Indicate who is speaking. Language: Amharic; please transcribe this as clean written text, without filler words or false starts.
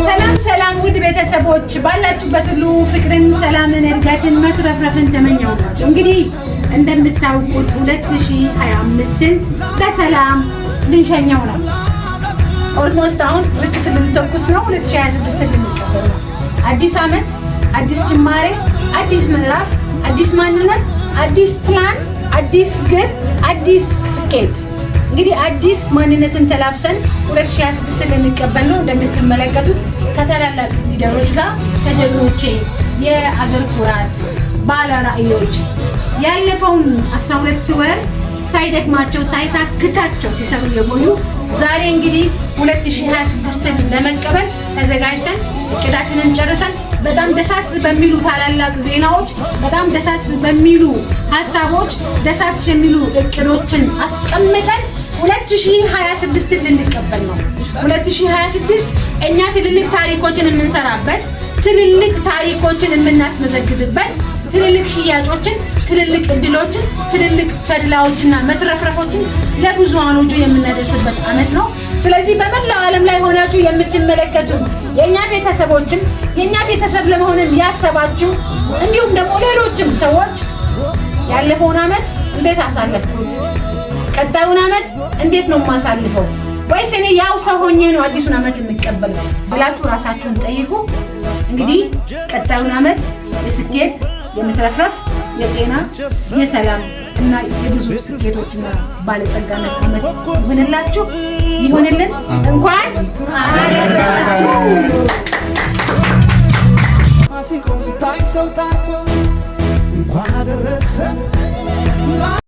Speaker 1: ሰላም ሰላም ውድ ቤተሰቦች ባላችሁበት ሁሉ ፍቅርን ሰላምን እድገትን መትረፍረፍን ተመኘሁላችሁ። እንግዲህ እንደምታውቁት 2025ን በሰላም ልንሸኘው ነው። ኦልሞስት አሁን ርችት ልንተኩስ ነው። 2026ን ልንቀበል ነው። አዲስ ዓመት፣ አዲስ ጅማሬ፣ አዲስ ምዕራፍ፣ አዲስ ማንነት፣ አዲስ ፕላን፣ አዲስ ግብ፣ አዲስ ስኬት። እንግዲህ አዲስ ማንነትን ተላብሰን 2026ን ልንቀበል ነው። እንደምትመለከቱት ከታላላቅ ሊደሮች ጋር ከጀግኖቼ የአገር ኩራት ባለ ራዕዮች ያለፈውን 12 ወር ሳይደክማቸው ሳይታክታቸው ሲሰሩ የቆዩ ዛሬ እንግዲህ 2026ን ለመቀበል ተዘጋጅተን እቅዳችንን ጨርሰን በጣም ደሳስ በሚሉ ታላላቅ ዜናዎች በጣም ደሳስ በሚሉ ሐሳቦች ደሳስ የሚሉ እቅዶችን አስቀምጠን 2026ን ልንቀበል ነው። 2026 እኛ ትልልቅ ታሪኮችን የምንሰራበት፣ ትልልቅ ታሪኮችን የምናስመዘግብበት፣ ትልልቅ ሽያጮችን፣ ትልልቅ እድሎችን፣ ትልልቅ ተድላዎችና መትረፍረፎችን ለብዙሃኖቹ የምናደርስበት ዓመት ነው። ስለዚህ በመላው ዓለም ላይ ሆናችሁ የምትመለከቱ የኛ ቤተሰቦችም የኛ ቤተሰብ ለመሆንም ያሰባችሁ እንዲሁም ደግሞ ሌሎችም ሰዎች ያለፈውን ዓመት እንዴት አሳለፍኩት፣ ቀጣዩን ዓመት እንዴት ነው የማሳልፈው፣ ወይስ እኔ ያው ሰው ሆኜ ነው አዲሱን ዓመት የምቀበለው ብላችሁ ራሳችሁን ጠይቁ። እንግዲህ ቀጣዩን ዓመት የስኬት የመትረፍረፍ የጤና የሰላም እና የብዙ ስኬቶችና ባለጸጋነት ዓመት ይሁንላችሁ ይሁንልን። እንኳን አደረሳችሁ።